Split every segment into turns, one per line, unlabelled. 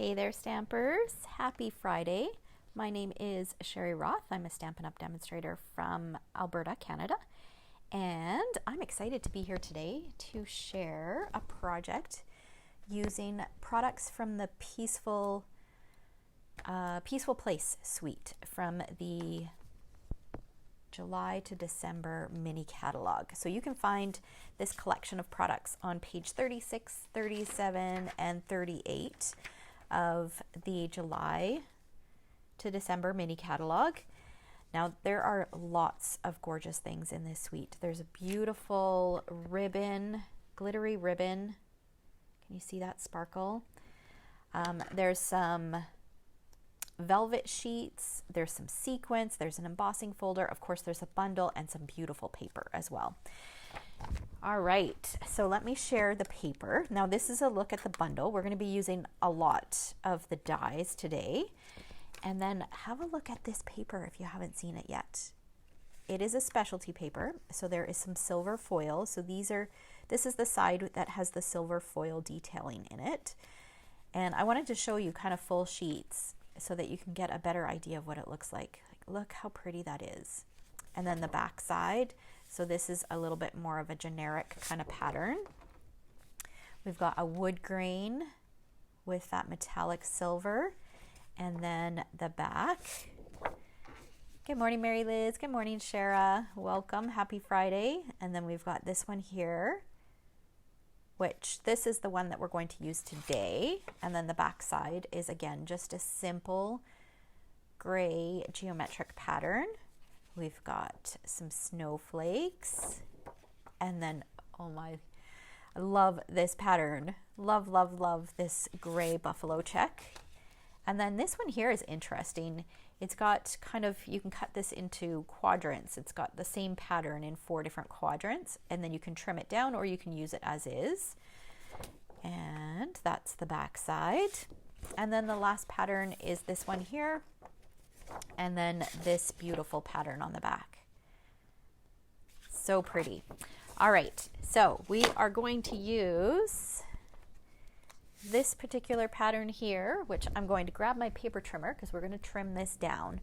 Hey there, Stampers. Happy Friday. My name is Sherry Roth. I'm a Stampin' Up! Demonstrator from Alberta, Canada. And I'm excited to be here today to share a project using products from the Peaceful Place suite from the July to December mini catalog. So you can find this collection of products on page 36, 37, and 38 of the July to December mini catalog. Now there are lots of gorgeous things in this suite. There's a beautiful ribbon, glittery ribbon. Can you see that sparkle? There's some velvet sheets, there's some sequins, there's an embossing folder, of course there's a bundle and some beautiful paper as well. All right, so let me share the paper. Now this is a look at the bundle. We're going to be using a lot of the dies today. And then have a look at this paper if you haven't seen it yet. It is a specialty paper, so there is some silver foil. So this is the side that has the silver foil detailing in it. And I wanted to show you kind of full sheets so that you can get a better idea of what it looks like. Look how pretty that is. And then the back side. So this is a little bit more of a generic kind of pattern. We've got a wood grain with that metallic silver. And then the back. Good morning, Mary Liz. Good morning, Shara. Welcome. Happy Friday. And then we've got this one here, which this is the one that we're going to use today. And then the back side is, again, just a simple gray geometric pattern. We've got some snowflakes. And then, oh my, I love this pattern. Love, love, love this gray buffalo check. And then this one here is interesting. It's got kind of, you can cut this into quadrants. It's got the same pattern in 4 different quadrants, and then you can trim it down or you can use it as is. And that's the back side. And then the last pattern is this one here. And then this beautiful pattern on the back. So pretty. All right, so we are going to use this particular pattern here, which I'm going to grab my paper trimmer because we're going to trim this down.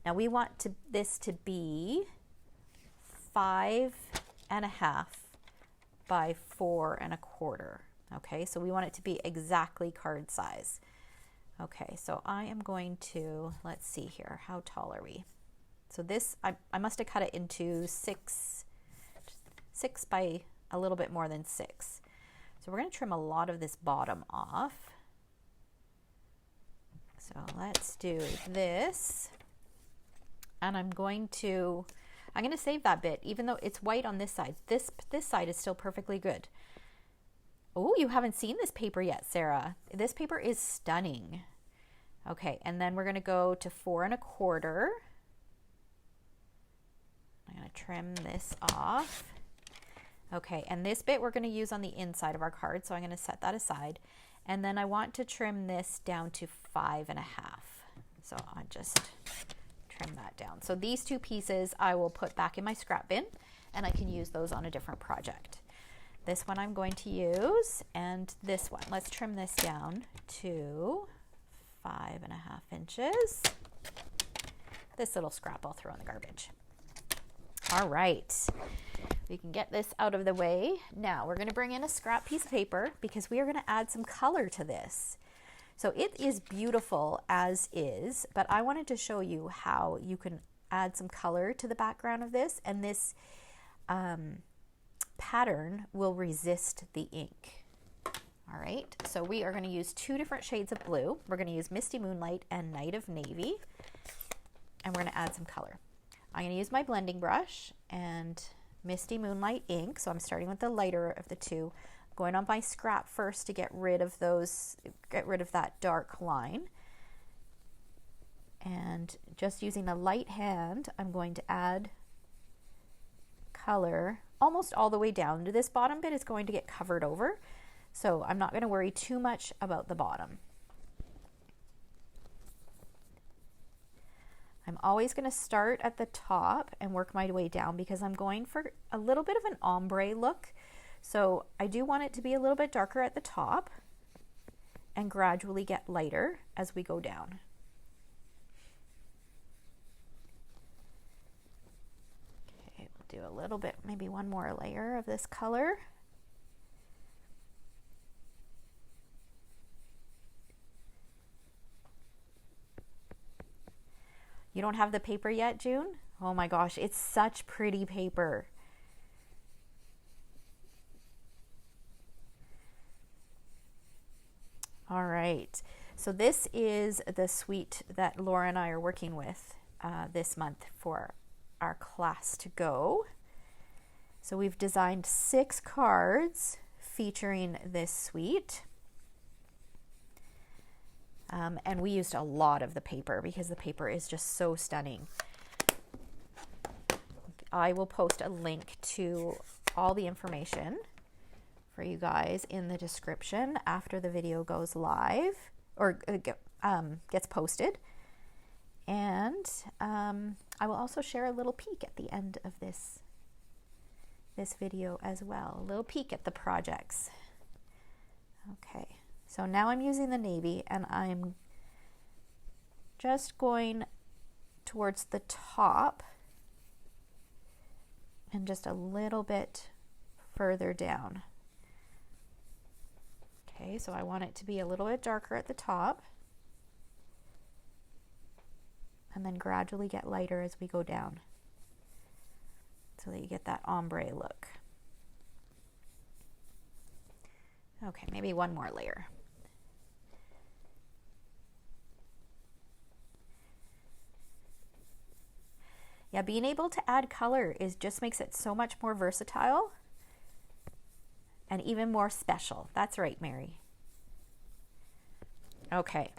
Now we want this to be 5.5 by 4.25. Okay, so we want it to be exactly card size. Okay, so I am going to, let's see here, how tall are we? So this, I must have cut it into 6 by a little bit more than 6. So we're going to trim a lot of this bottom off. So let's do this. And I'm going to save that bit, even though it's white on this side. This side is still perfectly good. Oh, you haven't seen this paper yet, Sarah. This paper is stunning. Okay, and then we're going to go to 4.25. I'm going to trim this off. Okay, and this bit we're going to use on the inside of our card, so I'm going to set that aside. And then I want to trim this down to 5.5. So I'll just trim that down. So these 2 pieces I will put back in my scrap bin, and I can use those on a different project. This one I'm going to use, and this one. Let's trim this down to 5.5 inches. This little scrap I'll throw in the garbage. All right. We can get this out of the way. Now we're going to bring in a scrap piece of paper because we are going to add some color to this. So it is beautiful as is, but I wanted to show you how you can add some color to the background of this, and this pattern will resist the ink. All right, so we are going to use 2 different shades of blue. We're going to use Misty Moonlight and Night of Navy, and we're going to add some color. I'm going to use my blending brush and Misty Moonlight ink. So I'm starting with the lighter of the 2. I'm going on my scrap first to get rid of that dark line. And just using a light hand, I'm going to add color almost all the way down. This bottom bit is going to get covered over, so I'm not going to worry too much about the bottom. I'm always going to start at the top and work my way down because I'm going for a little bit of an ombre look. So I do want it to be a little bit darker at the top and gradually get lighter as we go down. Okay, we'll do a little bit, maybe one more layer of this color. You don't have the paper yet, June? Oh my gosh, it's such pretty paper. All right, so this is the suite that Laura and I are working with this month for our class to go. So we've designed 6 cards featuring this suite. And we used a lot of the paper because the paper is just so stunning. I will post a link to all the information for you guys in the description after the video goes live or gets posted. And I will also share a little peek at the end of this video as well, a little peek at the projects. Okay. So now I'm using the navy and I'm just going towards the top and just a little bit further down. Okay, so I want it to be a little bit darker at the top and then gradually get lighter as we go down so that you get that ombre look. Okay, maybe one more layer. Yeah, being able to add color just makes it so much more versatile and even more special. That's right, Mary. Okay,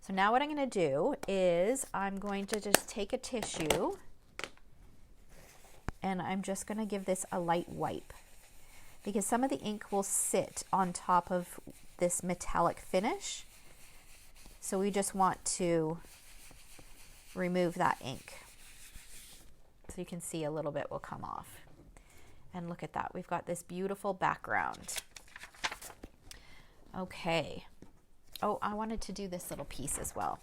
so now what I'm going to do is I'm going to just take a tissue and I'm just going to give this a light wipe because some of the ink will sit on top of this metallic finish. So we just want to remove that ink. So you can see a little bit will come off. And look at that, we've got this beautiful background. Okay. Oh, I wanted to do this little piece as well.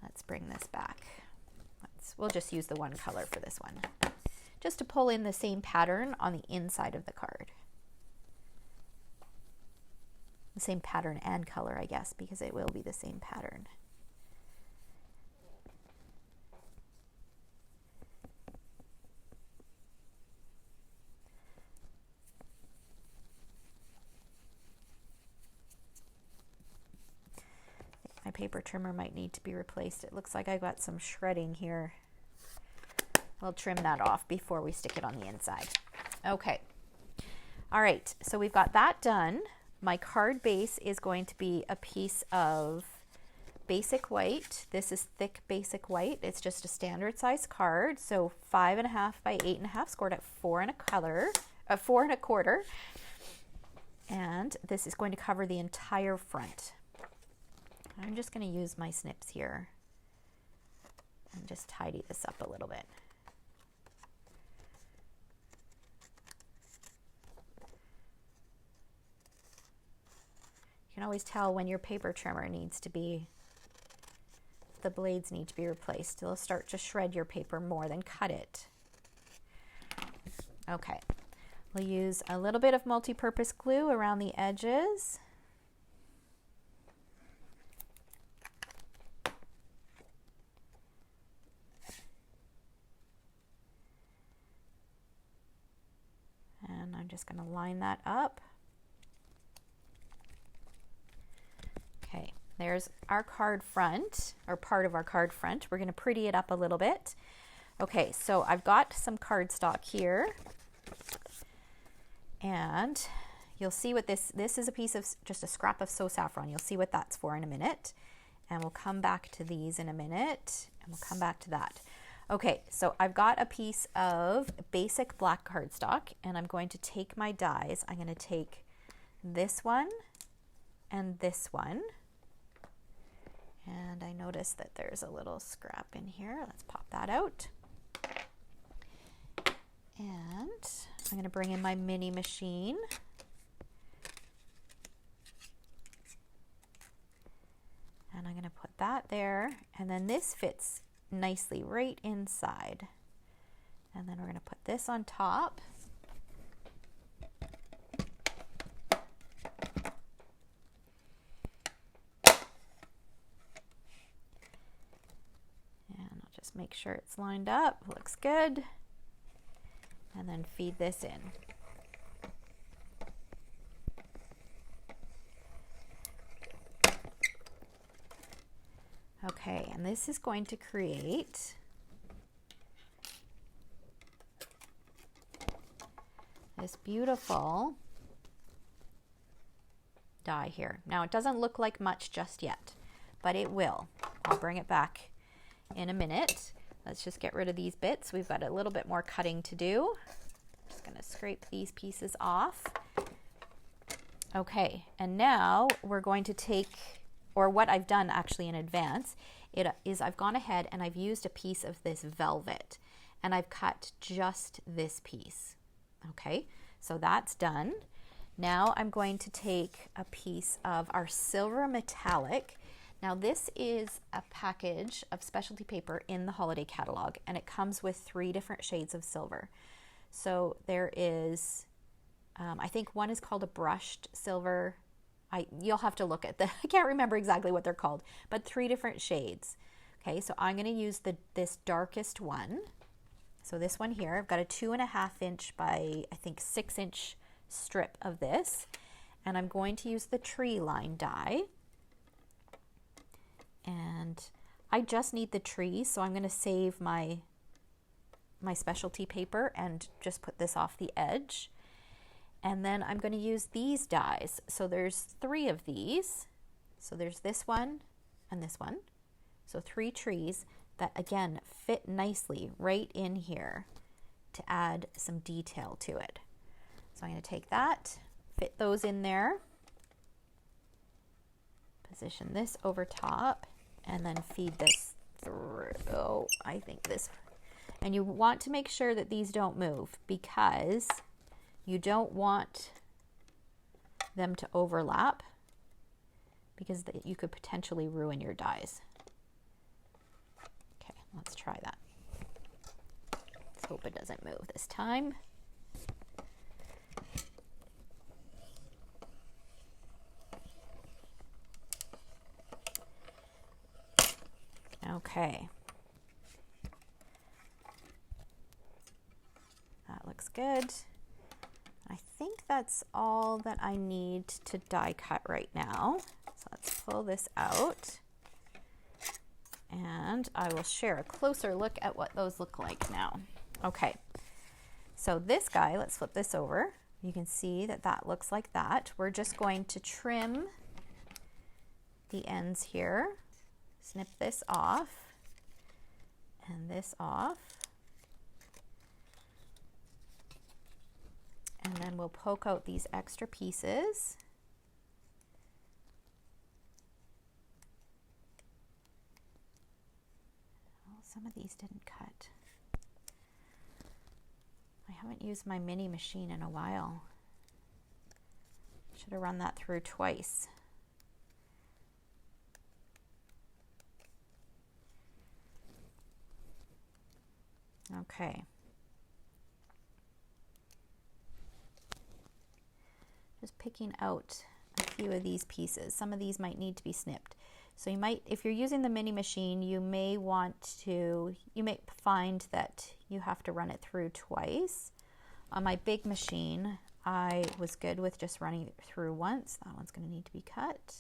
Let's bring this back. We'll just use the one color for this one, just to pull in the same pattern on the inside of the card. The same pattern and color, I guess, because it will be the same pattern. My paper trimmer might need to be replaced. It looks like I got some shredding here. I'll trim that off before we stick it on the inside. Okay. All right, so we've got that done. My card base is going to be a piece of basic white. This is thick basic white. It's just a standard size card. So 5.5 by 8.5, scored at 4 1/4. And this is going to cover the entire front. I'm just going to use my snips here and just tidy this up a little bit. You can always tell when your paper trimmer needs to be, the blades need to be replaced. It'll start to shred your paper more than cut it. Okay, we'll use a little bit of multi-purpose glue around the edges. And I'm just going to line that up. Okay, there's our card front, or part of our card front. We're going to pretty it up a little bit. Okay, so I've got some cardstock here. And you'll see what this is a piece of, just a scrap of So Saffron. You'll see what that's for in a minute. And we'll come back to these in a minute. And we'll come back to that. Okay, so I've got a piece of basic black cardstock, and I'm going to take my dies. I'm going to take this one and this one. And I noticed that there's a little scrap in here. Let's pop that out. And I'm going to bring in my mini machine. to put that there, and then this fits nicely right inside. And then we're going to put this on top. And I'll just make sure it's lined up, looks good. And then feed this in. Okay, and this is going to create this beautiful die here. Now it doesn't look like much just yet, but it will. I'll bring it back in a minute. Let's just get rid of these bits. We've got a little bit more cutting to do. Just gonna scrape these pieces off. Okay, and now we're going to take, or what I've done actually in advance, I've gone ahead and I've used a piece of this velvet and I've cut just this piece. Okay, so that's done. Now I'm going to take a piece of our silver metallic. Now this is a package of specialty paper in the holiday catalog, and it comes with 3 different shades of silver. So there is, I think one is called a brushed silver. You'll have to look at I can't remember exactly what they're called, but 3 different shades. Okay, so I'm going to use this darkest one. So this one here, I've got a 2.5 inch by I think 6 inch strip of this, and I'm going to use the tree line die. And I just need the trees, so I'm going to save my specialty paper and just put this off the edge. And then I'm going to use these dies. So there's 3 of these. So there's this one and this one. So 3 trees that again fit nicely right in here to add some detail to it. So I'm going to take that, fit those in there, position this over top, and then feed this through. Oh, I think this. And you want to make sure that these don't move, because you don't want them to overlap, because you could potentially ruin your dies. Okay, let's try that. Let's hope it doesn't move this time. Okay. That looks good. I think that's all that I need to die cut right now. So let's pull this out, and I will share a closer look at what those look like now. Okay, so this guy, let's flip this over. You can see that that looks like that. We're just going to trim the ends here, snip this off and this off. And then we'll poke out these extra pieces. Oh, some of these didn't cut. I haven't used my mini machine in a while. Should have run that through twice. Okay. Just picking out a few of these pieces. Some of these might need to be snipped. So you might, if you're using the mini machine, you may find that you have to run it through twice. On my big machine, I was good with just running it through once. That one's going to need to be cut.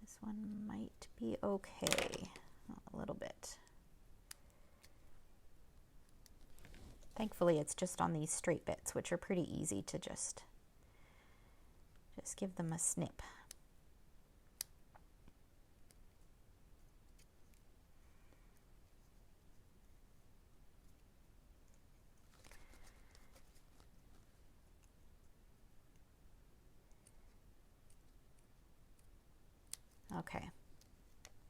This one might be okay, a little bit. Thankfully, it's just on these straight bits, which are pretty easy to just give them a snip. Okay,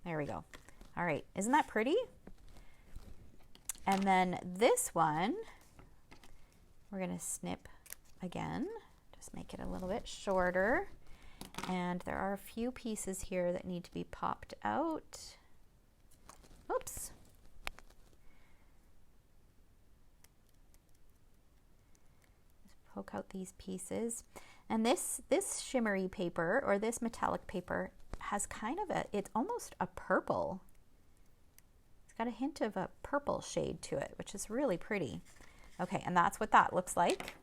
there we go. All right, isn't that pretty? And then this one, we're gonna snip again, just make it a little bit shorter. And there are a few pieces here that need to be popped out. Oops. Just poke out these pieces. And this shimmery paper, or this metallic paper, has kind of it's almost a purple. It's got a hint of a purple shade to it, which is really pretty. Okay, and that's what that looks like.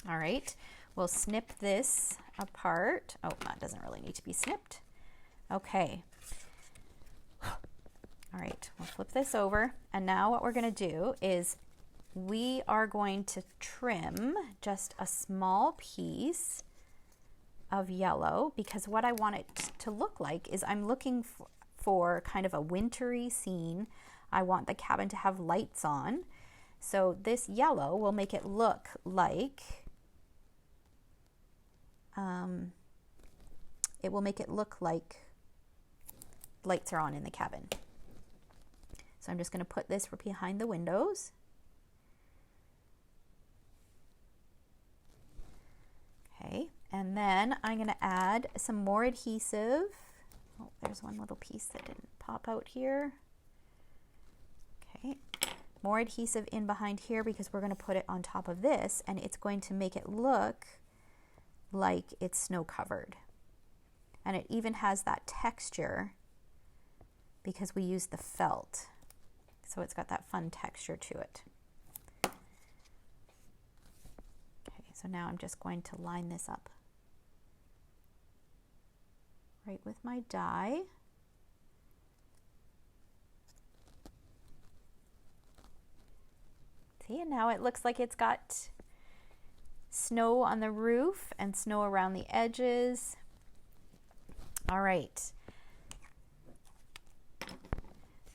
All right, we'll snip this apart. Oh, that doesn't really need to be snipped. Okay. All right, we'll flip this over. And now what we're gonna do is we are going to trim just a small piece of yellow, because what I want it to look like is I'm looking for kind of a wintry scene. I want the cabin to have lights on. So this yellow will make it look like, lights are on in the cabin. So I'm just going to put this behind the windows. Okay, and then I'm going to add some more adhesive. Oh, there's one little piece that didn't pop out here. Okay, more adhesive in behind here because we're going to put it on top of this, and it's going to make it look like it's snow covered. And it even has that texture because we use the felt. So it's got that fun texture to it. Okay, so now I'm just going to line this up right with my die. See, and now it looks like it's got snow on the roof and snow around the edges. All right.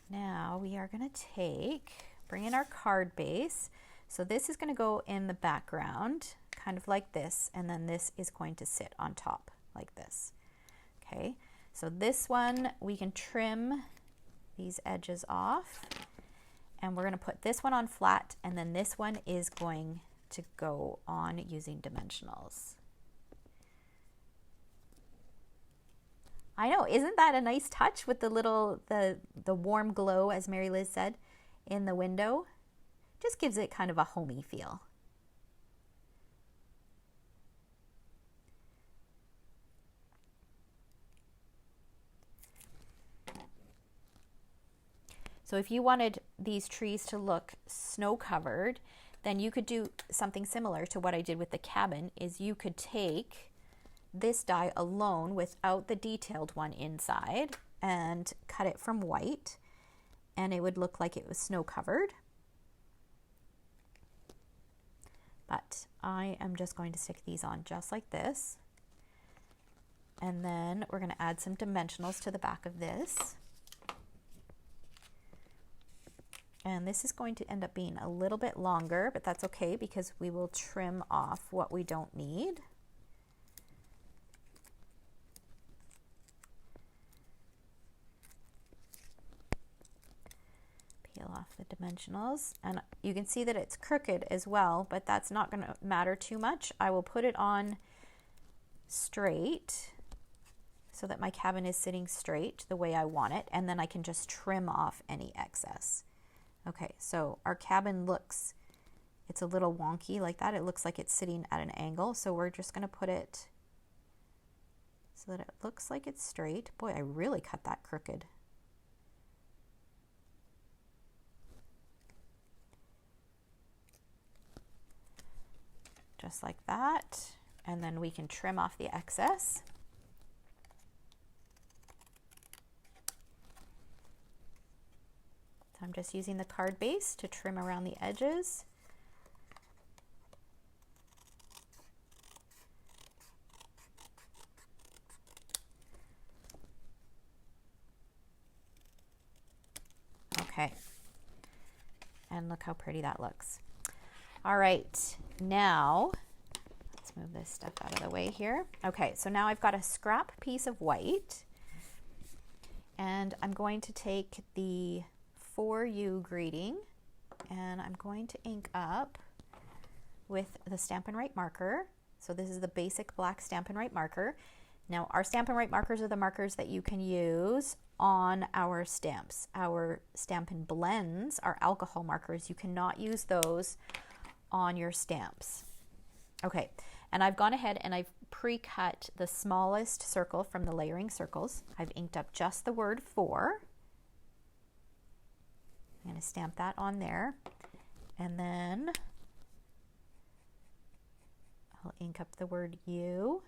Now we are going to bring in our card base. So this is going to go in the background, kind of like this, and then this is going to sit on top like this. Okay, so this one we can trim these edges off, and we're going to put this one on flat, and then this one is going to go on using dimensionals. I know, isn't that a nice touch with the little, the warm glow, as Mary Liz said, in the window? Just gives it kind of a homey feel. So if you wanted these trees to look snow covered, then you could do something similar to what I did with the cabin, is you could take this die alone without the detailed one inside and cut it from white, and it would look like it was snow covered. But I am just going to stick these on just like this, and then we're going to add some dimensionals to the back of this. And this is going to end up being a little bit longer, but that's okay because we will trim off what we don't need. Peel off the dimensionals, and you can see that it's crooked as well, but that's not going to matter too much. I will put it on straight so that my cabin is sitting straight the way I want it, and then I can just trim off any excess. Okay, so our cabin looks, it's a little wonky like that. It looks like it's sitting at an angle, so we're just going to put it so that it looks like it's straight. Boy, I really cut that crooked. Just like that, and then we can trim off the excess. So I'm just using the card base to trim around the edges. Okay, and look how pretty that looks. All right, now let's move this stuff out of the way here. Okay, so now I've got a scrap piece of white, and I'm going to take the For You greeting, and I'm going to ink up with the Stampin' Write marker So this is the basic black Stampin' Write marker. Now our Stampin' Write markers are the markers that you can use on our stamps. Our Stampin' Blends are alcohol markers. You cannot use those on your stamps. Okay, and I've gone ahead and I've pre-cut the smallest circle from the layering circles. I've inked up just the word for. I'm going to stamp that on there, and then I'll ink up the word you.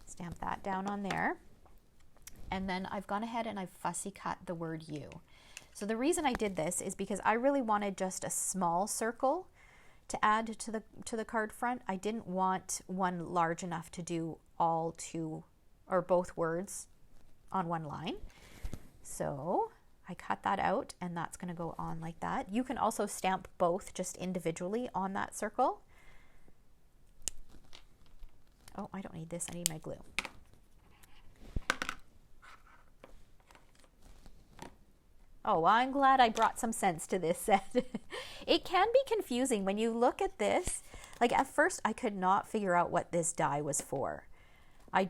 Stamp that down on there. And then I've gone ahead and I've fussy cut the word you. So the reason I did this is because I really wanted just a small circle to add to the card front. I didn't want one large enough to do all two or both words on one line. So I cut that out, and that's going to go on like that. You can also stamp both just individually on that circle. Oh, I don't need this. I need my glue. Oh, well, I'm glad I brought some sense to this set. It can be confusing when you look at this. Like at first I could not figure out what this die was for. I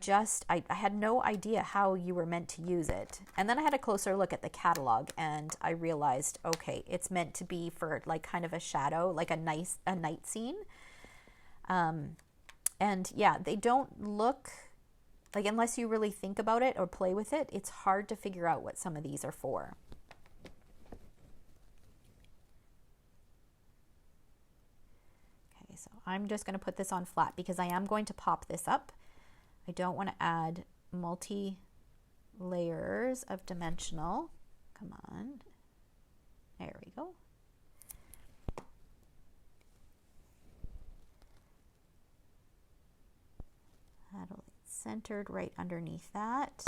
had no idea how you were meant to use it. And then I had a closer look at the catalog and I realized, okay, it's meant to be for like kind of a shadow, like a night scene. And yeah, they don't look like, unless you really think about it or play with it, it's hard to figure out what some of these are for. Okay, so I'm just going to put this on flat because I am going to pop this up. I don't want to add multi layers of dimensional. Come on. There we go. That'll be centered right underneath that.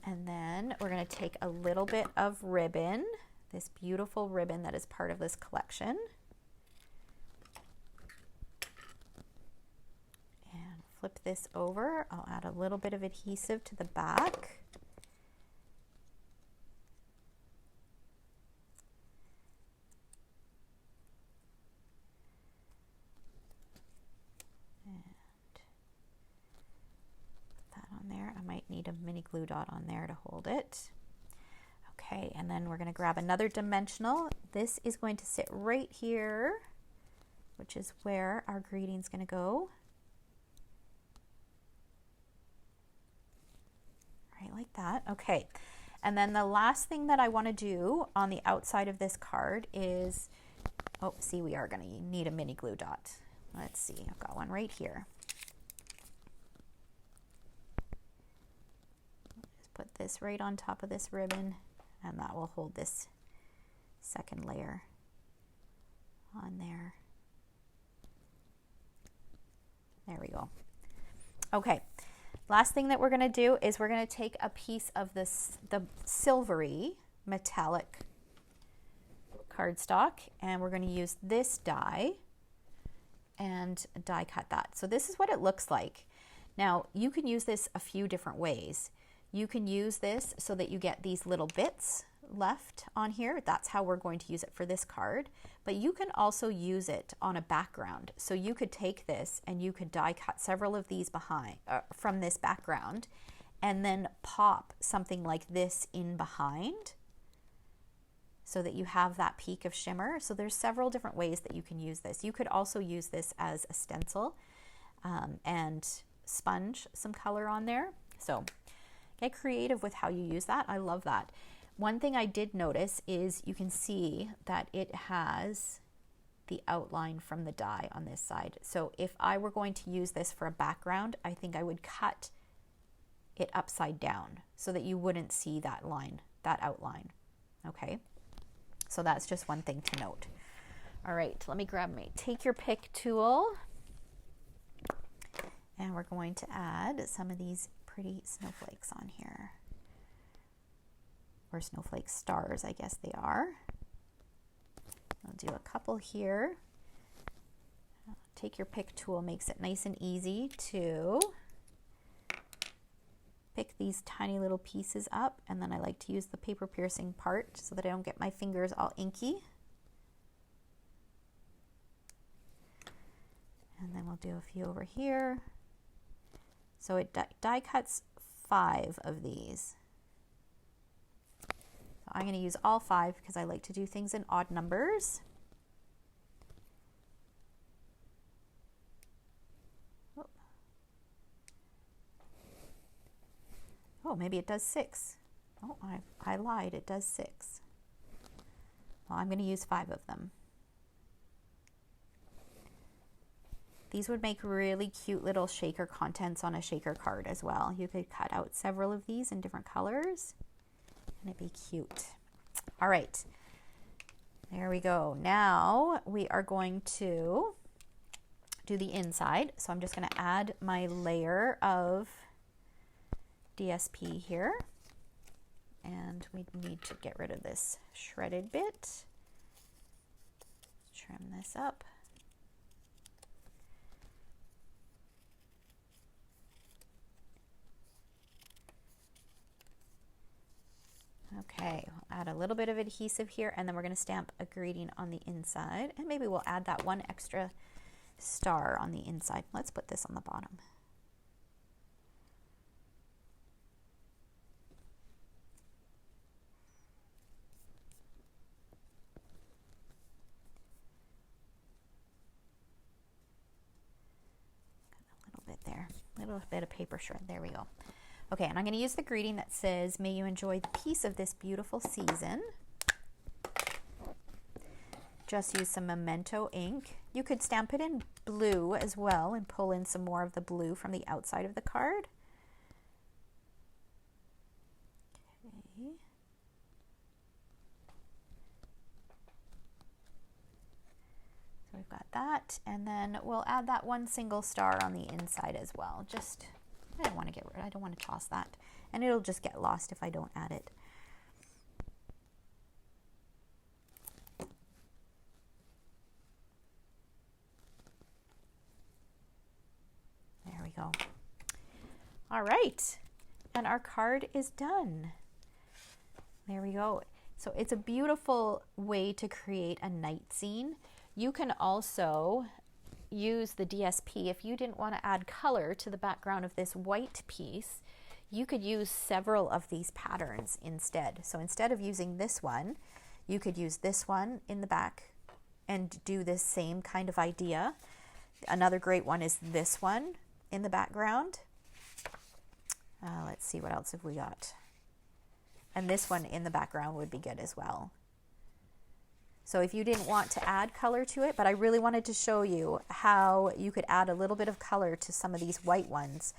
And then we're going to take a little bit of ribbon, this beautiful ribbon that is part of this collection. Flip this over. I'll add a little bit of adhesive to the back. And put that on there. I might need a mini glue dot on there to hold it. Okay, and then we're going to grab another dimensional. This is going to sit right here, which is where our greeting's going to go. Right, like that. Okay, and then the last thing that I want to do on the outside of this card is, oh, see, we are going to need a mini glue dot. Let's see, I've got one right here. Just put this right on top of this ribbon, and that will hold this second layer on there. There we go. Okay. Last thing that we're going to do is we're going to take a piece of the silvery metallic cardstock, and we're going to use this die and die cut that. So this is what it looks like. Now you can use this a few different ways. You can use this so that you get these little bits left on here. That's how we're going to use it for this card. But you can also use it on a background. So you could take this and you could die cut several of these behind from this background, and then pop something like this in behind so that you have that peak of shimmer. So there's several different ways that you can use this. You could also use this as a stencil and sponge some color on there. So get creative with how you use that. I love that. One thing I did notice is you can see that it has the outline from the die on this side. So if I were going to use this for a background, I think I would cut it upside down so that you wouldn't see that line, that outline. Okay, so that's just one thing to note. All right, let me grab my Take Your Pick tool, and we're going to add some of these pretty snowflakes on here. Or snowflake stars, I guess they are. I'll do a couple here. Take Your Pick tool makes it nice and easy to pick these tiny little pieces up, and then I like to use the paper piercing part so that I don't get my fingers all inky. I'll do a few over here. So it die cuts 5 of these. So I'm going to use all 5 because I like to do things in odd numbers. Oh, maybe it does 6. Oh, I lied, it does 6. Well, I'm going to use 5 of them. These would make really cute little shaker contents on a shaker card as well. You could cut out several of these in different colors and it'd be cute. All right, there we go. Now we are going to do the inside. So I'm just going to add my layer of DSP here. And we need to get rid of this shredded bit. Trim this up. Okay, we'll add a little bit of adhesive here, and then we're going to stamp a greeting on the inside, and maybe we'll add that one extra star on the inside. Let's put this on the bottom. A little bit there, a little bit of paper shred. There we go. Okay, and I'm going to use the greeting that says, "May you enjoy the peace of this beautiful season." Just use some Memento ink. You could stamp it in blue as well and pull in some more of the blue from the outside of the card. Okay. So we've got that, and then we'll add that one single star on the inside as well. Just I don't want to get rid. I don't want to toss that, and it'll just get lost if I don't add it. There we go. All right, and our card is done. There we go. So it's a beautiful way to create a night scene. You can also use the DSP. If you didn't want to add color to the background of this white piece, you could use several of these patterns instead. So instead of using this one, you could use this one in the back and do this same kind of idea. Another great one is this one in the background. Let's see, what else have we got? And this one in the background would be good as well. So if you didn't want to add color to it, but I really wanted to show you how you could add a little bit of color to some of these white ones.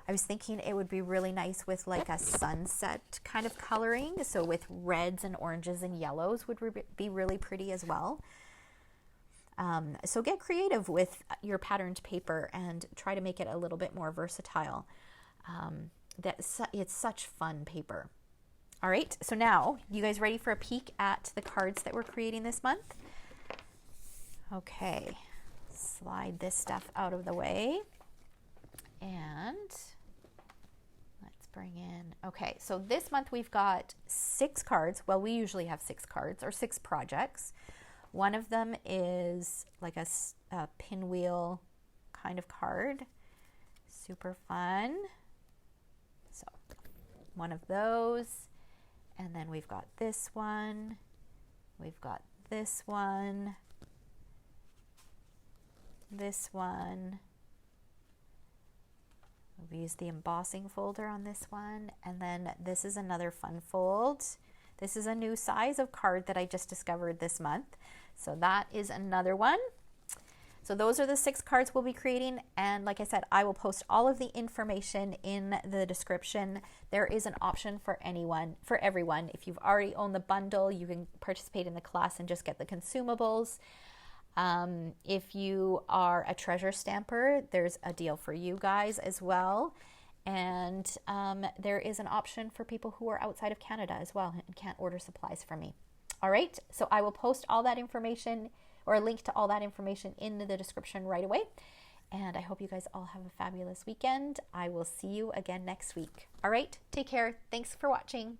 I was thinking it would be really nice with like a sunset kind of coloring. So with reds and oranges and yellows would be really pretty as well. So get creative with your patterned paper and try to make it a little bit more versatile. It's such fun paper. All right, so now, you guys ready for a peek at the cards that we're creating this month? Okay, slide this stuff out of the way. And let's bring in, okay, so this month we've got 6 cards. Well, we usually have 6 cards or 6 projects. One of them is like a pinwheel kind of card. Super fun. So, one of those. And then we've got this one, we've got this one, this one. We've used the embossing folder on this one, and then this is another fun fold. This is a new size of card that I just discovered this month. So that is another one. So those are the 6 cards we'll be creating, and like I said, I will post all of the information in the description. There is an option for everyone. If you've already owned the bundle, you can participate in the class and just get the consumables. If you are a treasure stamper, there's a deal for you guys as well. And there is an option for people who are outside of Canada as well and can't order supplies from me. All right, so I will post all that information or a link to all that information in the description right away. And I hope you guys all have a fabulous weekend. I will see you again next week. All right, take care. Thanks for watching.